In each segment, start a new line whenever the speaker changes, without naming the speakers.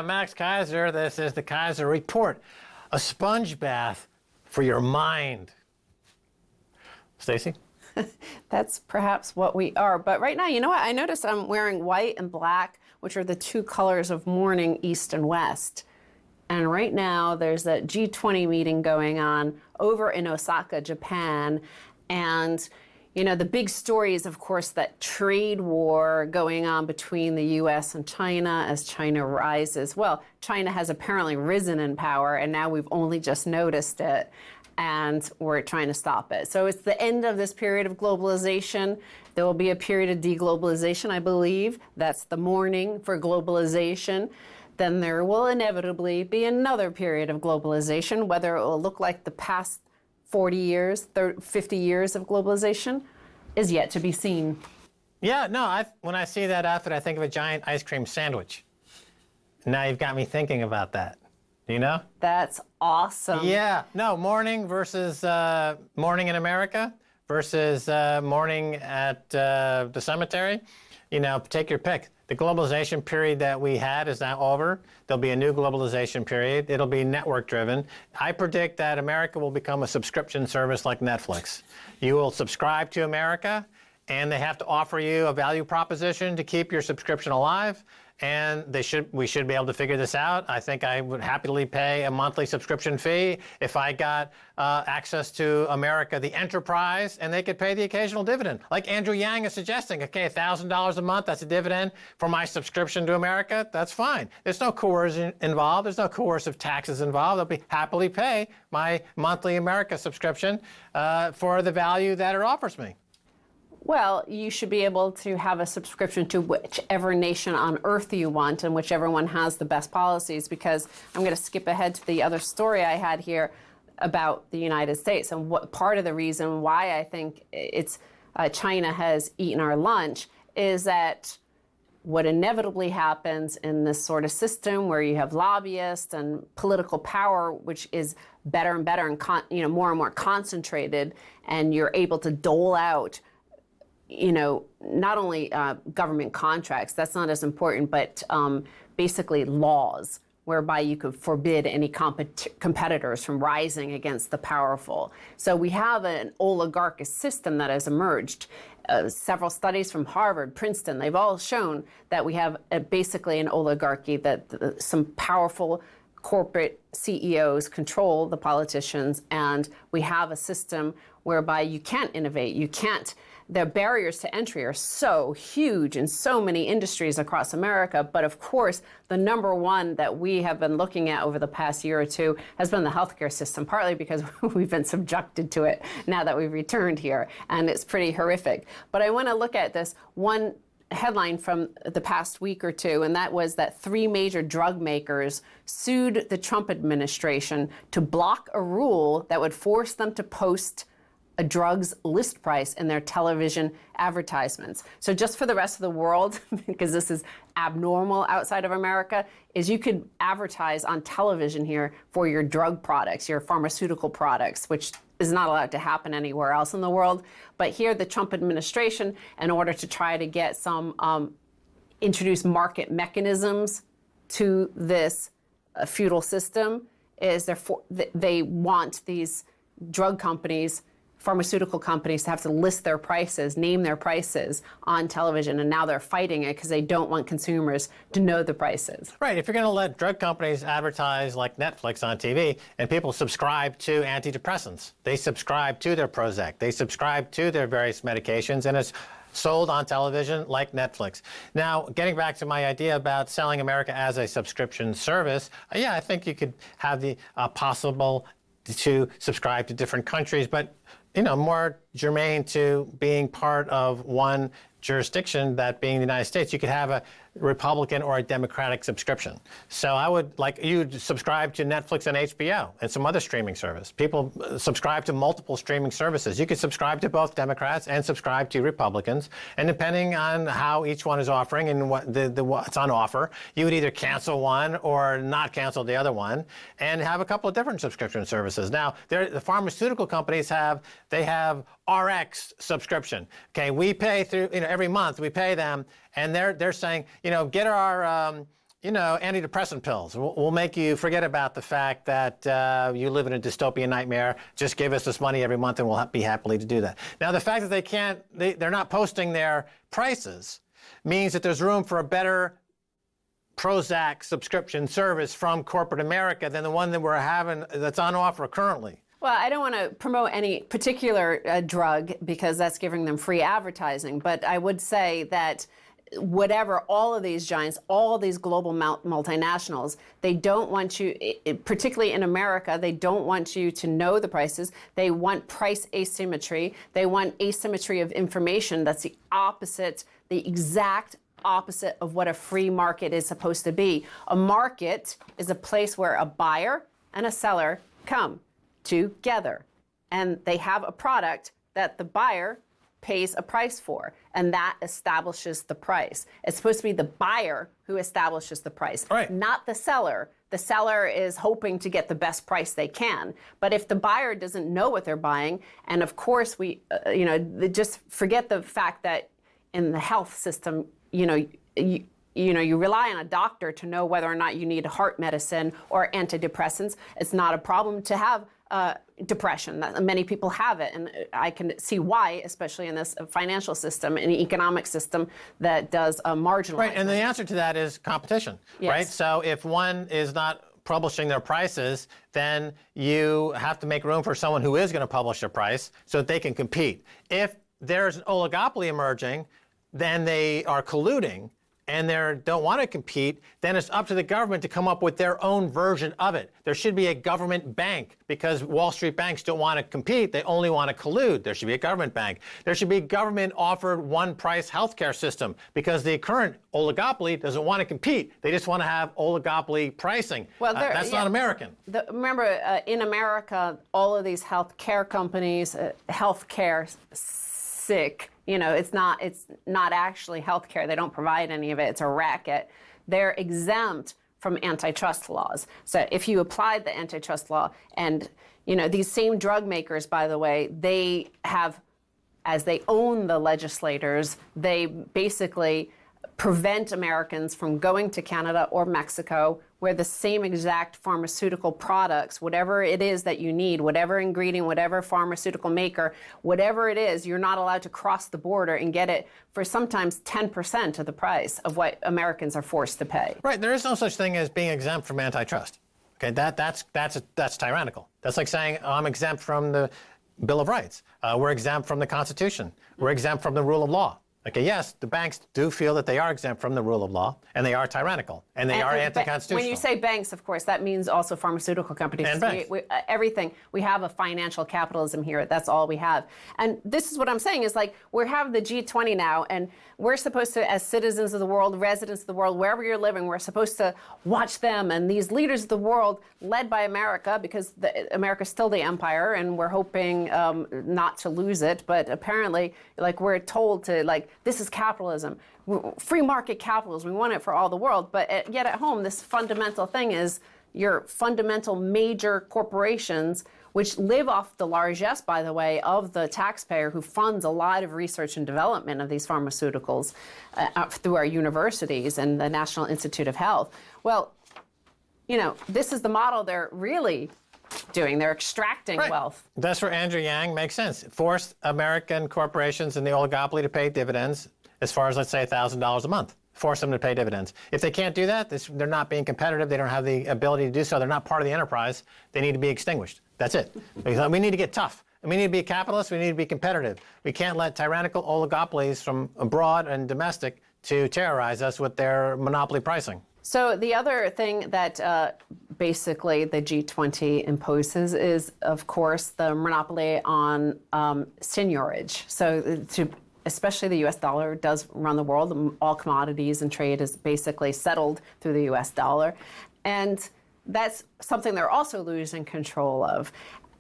I'm Max Keiser. This is the Keiser Report, a sponge bath for your mind. Stacy?
That's perhaps what we are. But right now, you know what? I noticed I'm wearing white and black, which are the two colors of mourning, East and West. And right now, there's a G20 meeting going on over in Osaka, Japan. And, you know, the big story is, of course, that trade war going on between the U.S. and China as China rises. Well, China has apparently risen in power, and now we've only just noticed it, and we're trying to stop it. So it's the end of this period of globalization. There will be a period of deglobalization, I believe. That's the mourning for globalization. Then there will inevitably be another period of globalization, whether it will look like the past 40 years, 50 years of globalization is yet to be seen.
Yeah, no, when I see that outfit, I think of a giant ice cream sandwich. Now you've got me thinking about that, you know?
That's awesome.
Yeah, no, mourning versus mourning in America versus mourning at the cemetery. You know, take your pick. The globalization period that we had is now over. There'll be a new globalization period. It'll be network driven. I predict that America will become a subscription service like Netflix. You will subscribe to America, and they have to offer you a value proposition to keep your subscription alive. And we should be able to figure this out. I think I would happily pay a monthly subscription fee if I got access to America, the enterprise, and they could pay the occasional dividend. Like Andrew Yang is suggesting, okay, $1,000 a month, that's a dividend for my subscription to America, that's fine. There's no coercion involved. There's no coercive taxes involved. I'll happily pay my monthly America subscription for the value that it offers me.
Well, you should be able to have a subscription to whichever nation on earth you want and whichever one has the best policies, because I'm going to skip ahead to the other story I had here about the United States. And what part of the reason why I think it's China has eaten our lunch is that what inevitably happens in this sort of system where you have lobbyists and political power, which is better and better and more and more concentrated, and you're able to dole out not only government contracts, that's not as important, but basically laws whereby you could forbid any competitors from rising against the powerful. So we have an oligarchic system that has emerged. Several studies from Harvard, Princeton, they've all shown that we have basically an oligarchy, that some powerful corporate CEOs control the politicians, and we have a system whereby you can't innovate, the barriers to entry are so huge in so many industries across America. But of course, the number one that we have been looking at over the past year or two has been the healthcare system, partly because we've been subjected to it now that we've returned here, and it's pretty horrific. But I want to look at this one headline from the past week or two, and that was that 3 major drug makers sued the Trump administration to block a rule that would force them to post a drug's list price in their television advertisements. So just for the rest of the world, because this is abnormal outside of America, is you could advertise on television here for your drug products, your pharmaceutical products, which is not allowed to happen anywhere else in the world. But here, the Trump administration, in order to try to get some introduce market mechanisms to this feudal system, is they want these drug companies, pharmaceutical companies, to have to list their prices, name their prices on television, and now they're fighting it because they don't want consumers to know the prices.
Right. If you're going to let drug companies advertise like Netflix on TV, and people subscribe to antidepressants, they subscribe to their Prozac, they subscribe to their various medications, and it's sold on television like Netflix. Now, getting back to my idea about selling America as a subscription service, yeah, I think you could have the possible to subscribe to different countries, but more germane to being part of one jurisdiction, that being the United States, you could have a Republican or a Democratic subscription. So I would like you to subscribe to Netflix and HBO and some other streaming service. People subscribe to multiple streaming services. You could subscribe to both Democrats and subscribe to Republicans. And depending on how each one is offering and what's on offer, you would either cancel one or not cancel the other one and have a couple of different subscription services. Now, the pharmaceutical companies have RX subscription. Okay, we pay through, every month we pay them, and they're saying, get our antidepressant pills. We'll make you forget about the fact that you live in a dystopian nightmare. Just give us this money every month and we'll be happy to do that. Now, the fact that they're not posting their prices means that there's room for a better Prozac subscription service from corporate America than the one that we're having that's on offer currently.
Well, I don't want to promote any particular drug because that's giving them free advertising, but I would say that whatever, all of these giants, all of these global multinationals, they don't want you, particularly in America, they don't want you to know the prices. They want price asymmetry. They want asymmetry of information. That's the opposite, the exact opposite of what a free market is supposed to be. A market is a place where a buyer and a seller come together and they have a product that the buyer pays a price for, and that establishes the price. It's supposed to be the buyer who establishes the price,
right,
not the seller. The seller is hoping to get the best price they can. But if the buyer doesn't know what they're buying, and of course just forget the fact that in the health system, you rely on a doctor to know whether or not you need heart medicine or antidepressants. It's not a problem to have depression. Many people have it, and I can see why, especially in this financial system, an economic system that does marginalize.
Right, and the answer to that is competition,
yes,
right? So if one is not publishing their prices, then you have to make room for someone who is going to publish their price so that they can compete. If there's an oligopoly emerging, then they are colluding and they don't want to compete, then it's up to the government to come up with their own version of it. There should be a government bank because Wall Street banks don't want to compete. They only want to collude. There should be a government bank. There should be a government-offered one-price healthcare system because the current oligopoly doesn't want to compete. They just want to have oligopoly pricing. Well, that's not American.
Remember, in America, all of these healthcare companies, healthcare sick, it's not actually healthcare. They don't provide any of it. It's a racket. They're exempt from antitrust laws. So if you applied the antitrust law, and these same drug makers, by the way, they have, as they own the legislators, they basically prevent Americans from going to Canada or Mexico, where the same exact pharmaceutical products, whatever it is that you need, whatever ingredient, whatever pharmaceutical maker, whatever it is, you're not allowed to cross the border and get it for sometimes 10% of the price of what Americans are forced to pay.
Right. There is no such thing as being exempt from antitrust. Okay, that's tyrannical. That's like saying I'm exempt from the Bill of Rights. We're exempt from the Constitution. We're exempt from the rule of law. Okay, yes, the banks do feel that they are exempt from the rule of law, and they are tyrannical, and they are anti-constitutional.
When you say banks, of course, that means also pharmaceutical companies.
And banks.
Everything. We have a financial capitalism here. That's all we have. And this is what I'm saying is like we have the G20 now, and we're supposed to, as citizens of the world, residents of the world, wherever you're living, we're supposed to watch them and these leaders of the world led by America, because America's still the empire, and we're hoping not to lose it. But apparently, like we're told to this is capitalism, free market capitalism. We want it for all the world. But yet at home, this fundamental thing is your fundamental major corporations, which live off the largesse, by the way, of the taxpayer who funds a lot of research and development of these pharmaceuticals through our universities and the National Institute of Health. Well, this is the model they're really doing. They're extracting wealth.
That's where Andrew Yang makes sense. Force American corporations in the oligopoly to pay dividends as far as, let's say, $1,000 a month. Force them to pay dividends. If they can't do that, they're not being competitive. They don't have the ability to do so. They're not part of the enterprise. They need to be extinguished. That's it. We need to get tough. We need to be capitalists. We need to be competitive. We can't let tyrannical oligopolies from abroad and domestic to terrorize us with their monopoly pricing.
So the other thing that basically the G20 imposes is, of course, the monopoly on seigniorage. So especially the U.S. dollar does run the world. All commodities and trade is basically settled through the U.S. dollar. And that's something they're also losing control of.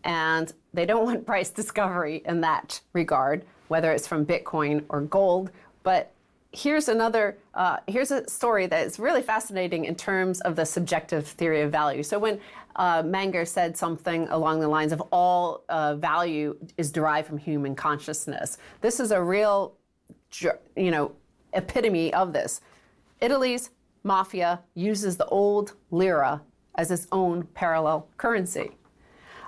And they don't want price discovery in that regard, whether it's from Bitcoin or gold. But here's a story that is really fascinating in terms of the subjective theory of value. So when Menger said something along the lines of all value is derived from human consciousness, this is a real, epitome of this. Italy's mafia uses the old Lira as its own parallel currency.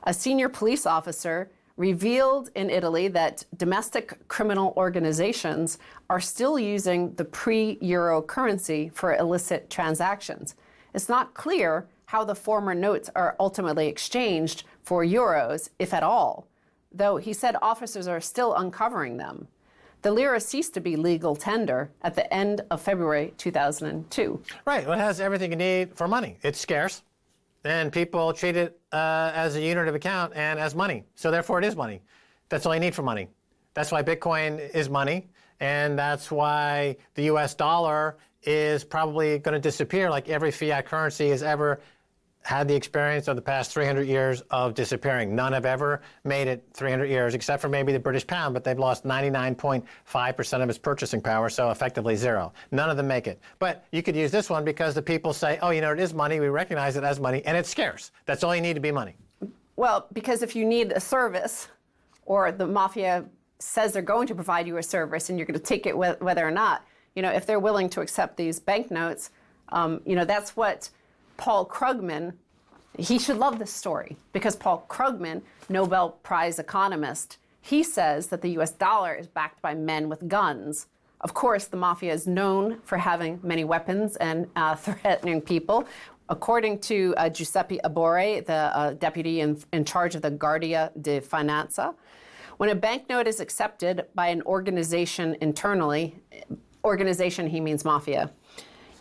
A senior police officer revealed in Italy that domestic criminal organizations are still using the pre-euro currency for illicit transactions. It's not clear how the former notes are ultimately exchanged for euros, if at all, though he said officers are still uncovering them. The Lira ceased to be legal tender at the end of February 2002.
Right, well, it has everything you need for money. It's scarce, and people treat it as a unit of account and as money. So therefore it is money. That's all you need for money. That's why Bitcoin is money, and that's why the US dollar is probably going to disappear like every fiat currency has ever had the experience of the past 300 years of disappearing. None have ever made it 300 years, except for maybe the British pound, but they've lost 99.5% of its purchasing power, so effectively zero. None of them make it. But you could use this one because the people say, oh, you know, it is money, we recognize it as money, and it's scarce. That's all you need to be money.
Well, because if you need a service, or the mafia says they're going to provide you a service and you're going to take it whether or not, you know, if they're willing to accept these banknotes, you know, that's what Paul Krugman, he should love this story, because Paul Krugman, Nobel Prize economist, he says that the US dollar is backed by men with guns. Of course, the mafia is known for having many weapons and threatening people. According to Giuseppe Abore, the deputy in charge of the Guardia di Finanza, when a banknote is accepted by an organization internally, organization, he means mafia,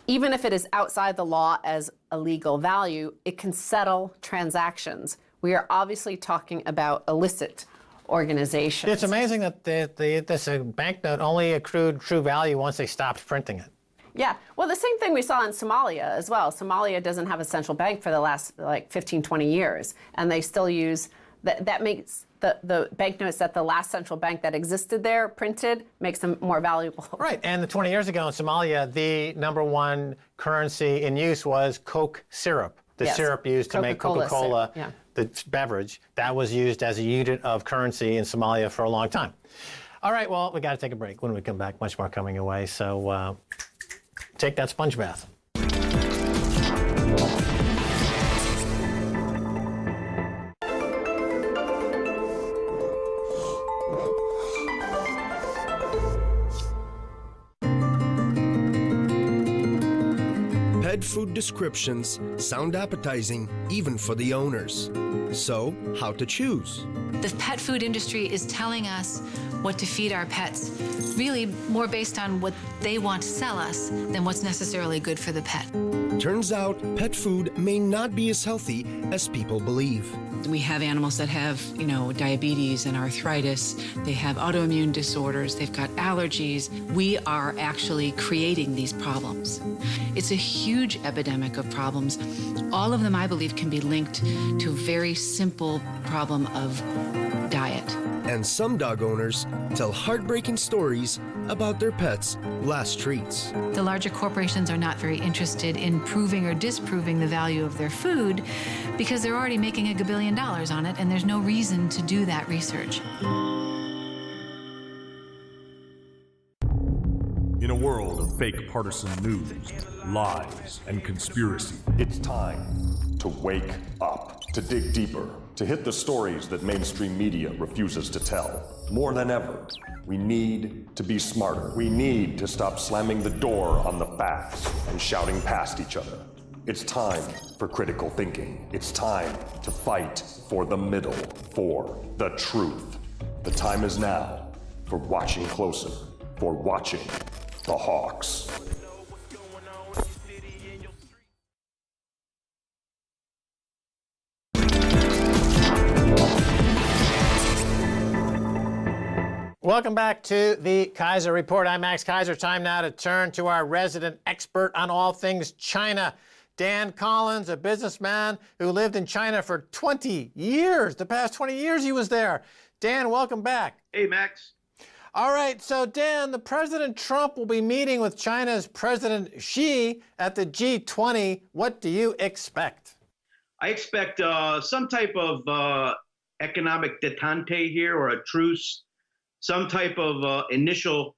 even if it is outside the law as a legal value, it can settle transactions. We are obviously talking about illicit organizations.
It's amazing that this banknote only accrued true value once they stopped printing it.
Yeah, well, the same thing we saw in Somalia as well. Somalia doesn't have a central bank for the last like 15, 20 years, and they still use, that makes the banknotes that the last central bank that existed there printed makes them more valuable.
Right, and 20 years ago in Somalia, the #1 currency in use was Coke syrup. The syrup used to make Coca-Cola, the beverage, that was used as a unit of currency in Somalia for a long time. All right, well, we got to take a break. When we come back, much more coming your way, so take that sponge bath.
Pet food descriptions sound appetizing even for the owners. So, how to choose?
The pet food industry is telling us what to feed our pets, really more based on what they want to sell us than what's necessarily good for the pet.
Turns out pet food may not be as healthy as people believe.
We have animals that have, you know, diabetes and arthritis. They have autoimmune disorders. They've got allergies. We are actually creating these problems. It's a huge epidemic of problems. All of them, I believe, can be linked to a very simple problem of diet.
And some dog owners tell heartbreaking stories about their pets' last treats.
The larger corporations are not very interested in proving or disproving the value of their food because they're already making $1 billion on it, and there's no reason to do that research.
In a world of fake partisan news, lies, and conspiracy,
it's time to wake up, to dig deeper, to hit the stories that mainstream media refuses to tell. More than ever, we need to be smarter. We need to stop slamming the door on the facts and shouting past each other. It's time for critical thinking. It's time to fight for the middle, for the truth. The time is now for watching closer, for watching the Hawks.
Welcome back to the Keiser Report. I'm Max Keiser. Time now to turn to our resident expert on all things China, Dan Collins, a businessman who lived in China for 20 years. The past 20 years he was there. Dan, welcome back.
Hey, Max.
All right, so Dan, the President Trump will be meeting with China's President Xi at the G20. What do you expect?
I expect some type of economic detente here, or a truce, some type of initial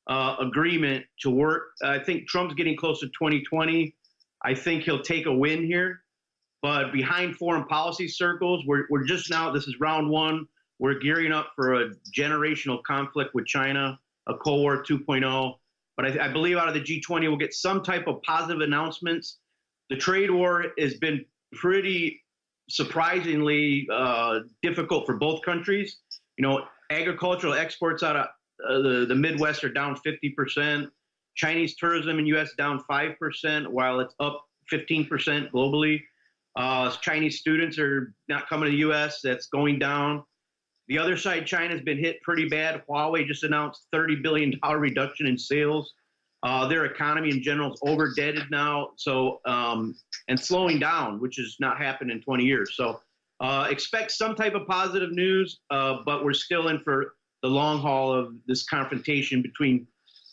agreement to work. I think Trump's getting close to 2020. I think he'll take a win here. But behind foreign policy circles, we're just now, this is round one. We're gearing up for a generational conflict with China, a Cold War 2.0. But I believe out of the G20, we'll get some type of positive announcements. The trade war has been pretty surprisingly difficult for both countries. You know, agricultural exports out of the Midwest are down 50%. Chinese tourism in U.S. down 5%, while it's up 15% globally. Chinese students are not coming to the U.S. That's going down. The other side, China's been hit pretty bad. Huawei just announced $30 billion reduction in sales. Their economy in general is over-debted now, so and slowing down, which has not happened in 20 years. So expect some type of positive news, but we're still in for the long haul of this confrontation between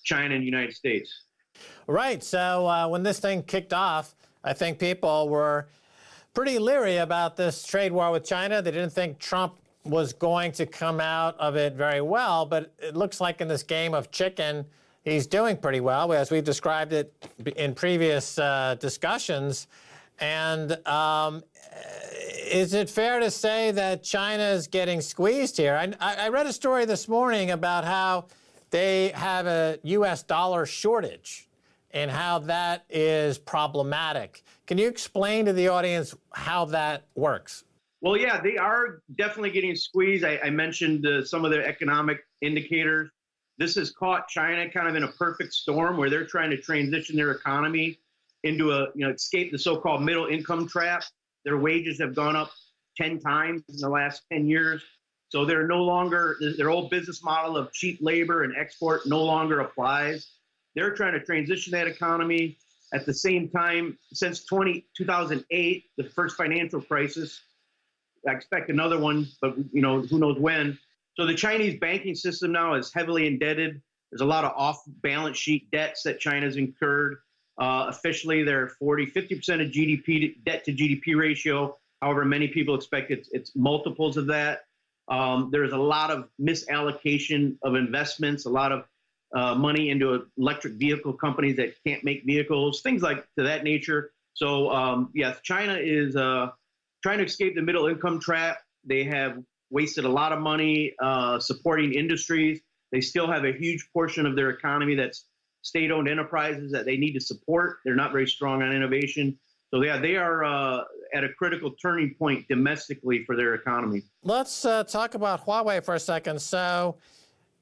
China and the United States.
Right. So when this thing kicked off, I think people were pretty leery about this trade war with China. They didn't think Trump was going to come out of it very well, but it looks like in this game of chicken, he's doing pretty well, as we've described it in previous discussions. And is it fair to say that China is getting squeezed here? I read a story this morning about how they have a U.S. dollar shortage and how that is problematic. Can you explain to the audience how that works?
Well, yeah, they are definitely getting squeezed. I mentioned some of their economic indicators. This has caught China kind of in a perfect storm where they're trying to transition their economy into escape the so-called middle income trap. Their wages have gone up 10 times in the last 10 years. So they're no longer, their old business model of cheap labor and export no longer applies. They're trying to transition that economy. At the same time, since 2008, the first financial crisis, I expect another one, but who knows when. So the Chinese banking system now is heavily indebted. There's a lot of off-balance sheet debts that China's incurred. Officially, they're 50% of GDP, debt to GDP ratio. However, many people expect it's multiples of that. There's a lot of misallocation of investments, a lot of money into electric vehicle companies that can't make vehicles, things like to that nature. So yes, China is trying to escape the middle income trap. They have wasted a lot of money supporting industries. They still have a huge portion of their economy that's state-owned enterprises that they need to support. They're not very strong on innovation. So yeah, they are at a critical turning point domestically for their economy.
Let's talk about Huawei for a second. So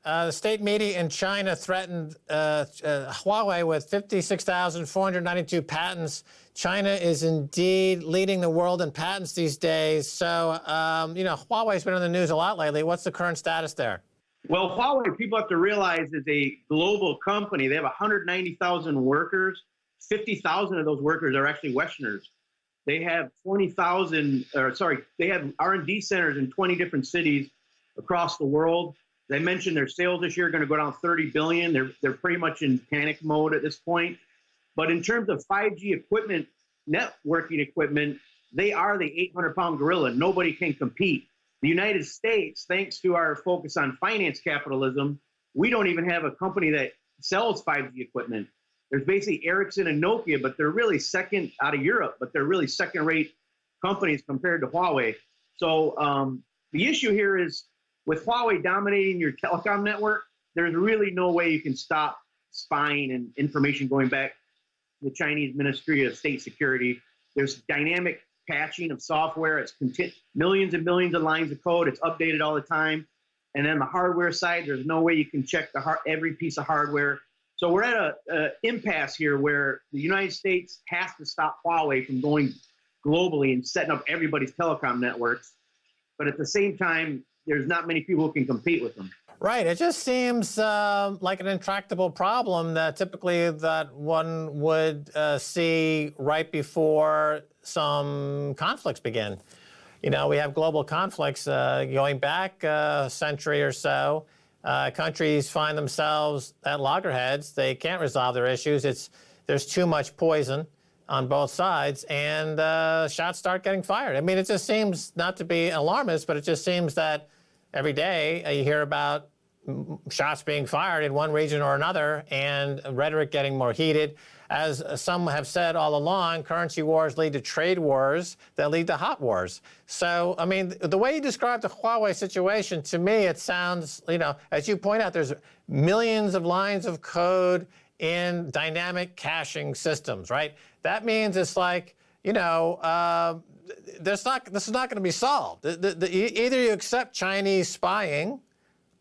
the state media in China threatened Huawei with 56,492 patents. China is indeed leading the world in patents these days. So, Huawei's been in the news a lot lately. What's the current status there?
Well, Huawei, people have to realize, is a global company. They have 190,000 workers. 50,000 of those workers are actually Westerners. They have they have R&D centers in 20 different cities across the world. They mentioned their sales this year are going to go down 30 billion. They're pretty much in panic mode at this point. But in terms of 5G equipment, networking equipment, they are the 800-pound gorilla. Nobody can compete. The United States, thanks to our focus on finance capitalism, we don't even have a company that sells 5G equipment. There's basically Ericsson and Nokia, but they're really second out of Europe, but they're really second-rate companies compared to Huawei. So the issue here is with Huawei dominating your telecom network, there's really no way you can stop spying and information going back to the Chinese Ministry of State Security. There's dynamic patching of software. It's millions and millions of lines of code. It's updated all the time. And then the hardware side, there's no way you can check every piece of hardware. So we're at an impasse here where the United States has to stop Huawei from going globally and setting up everybody's telecom networks. But at the same time, there's not many people who can compete with them.
Right. It just seems like an intractable problem that typically that one would see right before some conflicts begin. We have global conflicts going back a century or so. Countries find themselves at loggerheads. They can't resolve their issues. There's too much poison on both sides, and shots start getting fired. I mean, it just seems, not to be alarmist, but it just seems that every day you hear about shots being fired in one region or another, and rhetoric getting more heated. As some have said all along, currency wars lead to trade wars that lead to hot wars. So, I mean, the way you describe the Huawei situation, to me, it sounds, as you point out, there's millions of lines of code in dynamic caching systems, right? That means it's like, this is not going to be solved. Either you accept Chinese spying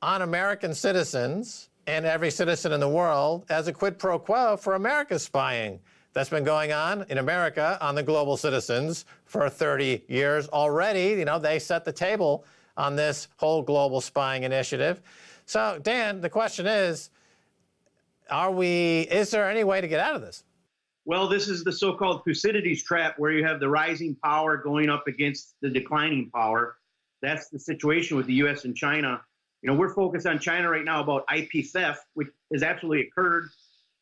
on American citizens and every citizen in the world as a quid pro quo for America's spying that's been going on in America on the global citizens for 30 years already. They set the table on this whole global spying initiative. So, Dan, the question is there any way to get out of this?
Well, this is the so-called Thucydides trap, where you have the rising power going up against the declining power. That's the situation with the U.S. and China. We're focused on China right now about IP theft, which has absolutely occurred.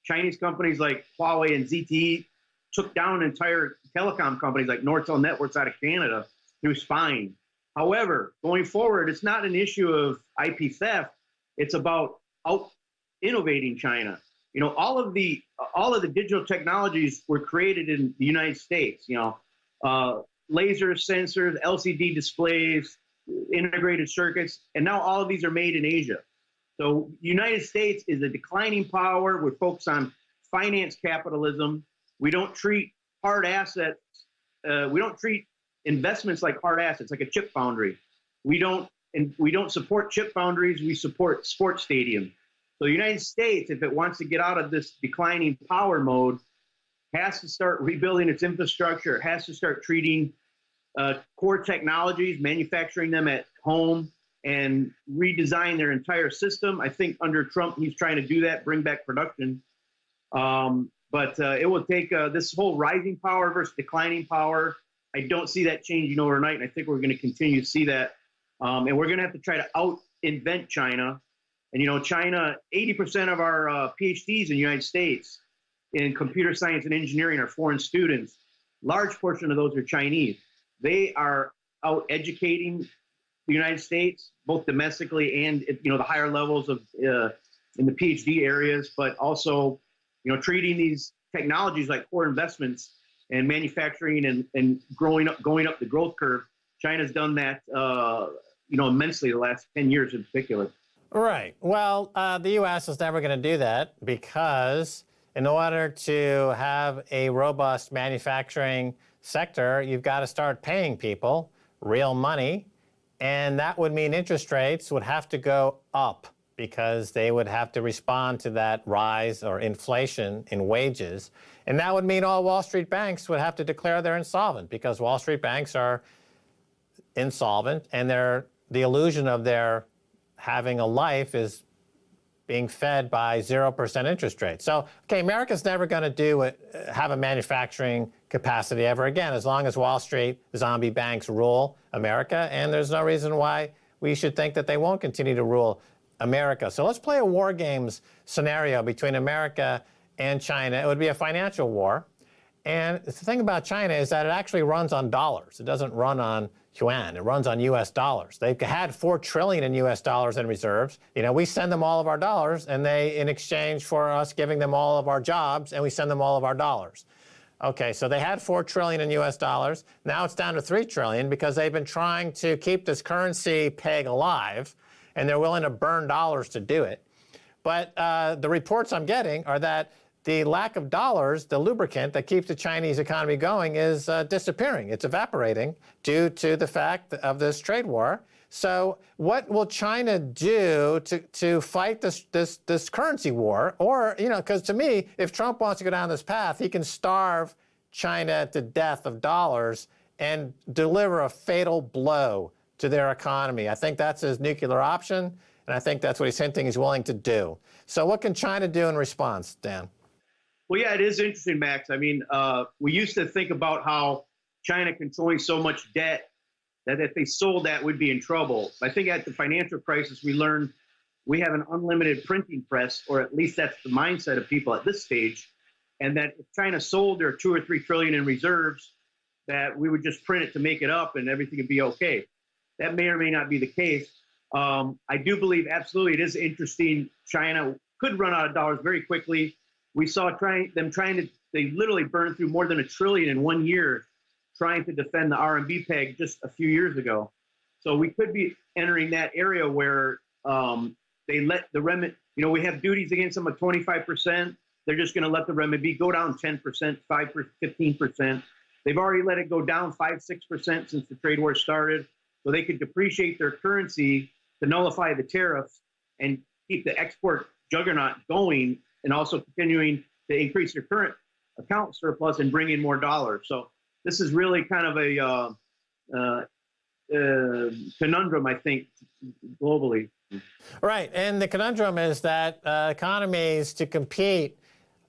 Chinese companies like Huawei and ZTE took down entire telecom companies like Nortel Networks out of Canada through spying. However, going forward, it's not an issue of IP theft. It's about out-innovating China. All of the digital technologies were created in the United States. Laser sensors, LCD displays, integrated circuits, and now all of these are made in Asia. So United States is a declining power. We're focused on finance capitalism. We don't treat hard assets. We don't treat investments like hard assets, like a chip foundry. We don't support chip foundries. We support sports stadiums. So the United States, if it wants to get out of this declining power mode, has to start rebuilding its infrastructure. It has to start treating core technologies, manufacturing them at home, and redesign their entire system. I think under Trump, he's trying to do that, bring back production. But it will take this whole rising power versus declining power. I don't see that changing overnight, and I think we're going to continue to see that. And we're going to have to try to out-invent China. And, China, 80% of our PhDs in the United States in computer science and engineering are foreign students. Large portion of those are Chinese. They are out educating the United States, both domestically and, the higher levels of in the PhD areas, but also, treating these technologies like core investments and manufacturing and going up the growth curve. China's done that, immensely the last 10 years in particular.
Right. Well, the U.S. is never going to do that because in order to have a robust manufacturing sector, you've got to start paying people real money. And that would mean interest rates would have to go up because they would have to respond to that rise or inflation in wages. And that would mean all Wall Street banks would have to declare they're insolvent because Wall Street banks are insolvent and the illusion of their having a life is being fed by 0% interest rates. So, America's never going to have a manufacturing capacity ever again, as long as Wall Street zombie banks rule America, and there's no reason why we should think that they won't continue to rule America. So let's play a war games scenario between America and China. It would be a financial war. And the thing about China is that it actually runs on dollars. It doesn't run on yuan. It runs on U.S. dollars. They've had $4 trillion in U.S. dollars in reserves. We send them all of our dollars, and they, in exchange for us giving them all of our jobs, and we send them all of our dollars. Okay, so they had $4 trillion in U.S. dollars. Now it's down to $3 trillion because they've been trying to keep this currency peg alive, and they're willing to burn dollars to do it. But the reports I'm getting are that the lack of dollars, the lubricant that keeps the Chinese economy going, is disappearing. It's evaporating due to the fact of this trade war. So what will China do to fight this currency war? Or, because to me, if Trump wants to go down this path, he can starve China to death of dollars and deliver a fatal blow to their economy. I think that's his nuclear option, and I think that's what he's hinting he's willing to do. So what can China do in response, Dan?
Well, yeah, it is interesting, Max. I mean, we used to think about how China controlling so much debt that if they sold that, we'd be in trouble. I think at the financial crisis, we learned we have an unlimited printing press, or at least that's the mindset of people at this stage, and that if China sold their 2 or 3 trillion in reserves, that we would just print it to make it up and everything would be okay. That may or may not be the case. I do believe absolutely it is interesting. China could run out of dollars very quickly. We saw they literally burned through more than $1 trillion in 1 year trying to defend the RMB peg just a few years ago. So we could be entering that area where they let the renminbi, we have duties against them of 25%. They're just going to let the renminbi go down 10%, 5%, 15%. They've already let it go down 5-6% since the trade war started. So they could depreciate their currency to nullify the tariffs and keep the export juggernaut going, and also continuing to increase their current account surplus and bring in more dollars. So this is really kind of a conundrum, I think, globally.
Right, and the conundrum is that economies to compete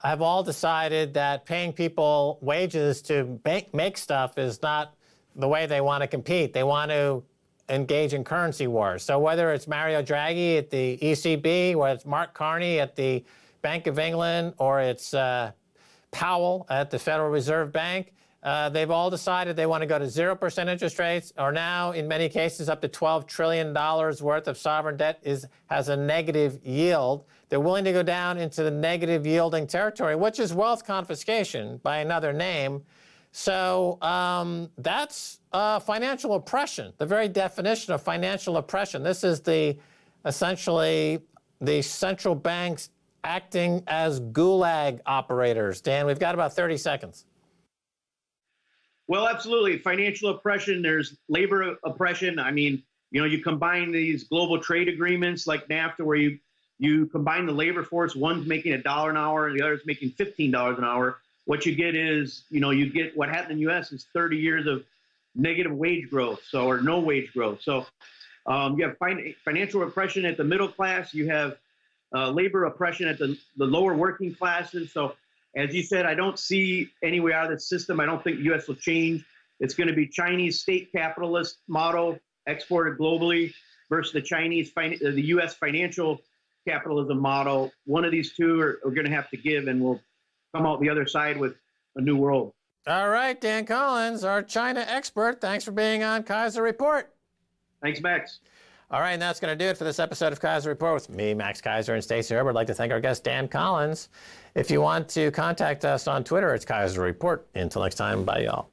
have all decided that paying people wages to make stuff is not the way they want to compete. They want to engage in currency wars. So whether it's Mario Draghi at the ECB, whether it's Mark Carney at the Bank of England, or it's Powell at the Federal Reserve Bank, they've all decided they want to go to 0% interest rates, or now, in many cases, up to $12 trillion worth of sovereign debt has a negative yield. They're willing to go down into the negative yielding territory, which is wealth confiscation by another name. So that's financial oppression, the very definition of financial oppression. This is essentially the central banks acting as gulag operators. Dan, we've got about 30 seconds.
Well, absolutely. Financial oppression, there's labor oppression. I mean, you combine these global trade agreements like NAFTA, where you combine the labor force, one's making $1 an hour and the other's making $15 an hour. What you get is, you get what happened in the U.S. is 30 years of negative wage growth, or no wage growth. So you have financial oppression at the middle class. You have labor oppression at the lower working classes. So as you said, I don't see any way out of this system. I don't think the U.S. will change. It's going to be Chinese state capitalist model exported globally versus the U.S. financial capitalism model. One of these two are going to have to give, and we'll come out the other side with a new world.
All right, Dan Collins, our China expert. Thanks for being on Keiser Report.
Thanks, Max.
All right, and that's going to do it for this episode of Keiser Report with me, Max Keiser, and Stacy Herbert. I'd like to thank our guest, Dan Collins. If you want to contact us on Twitter, it's Keiser Report. Until next time, bye, y'all.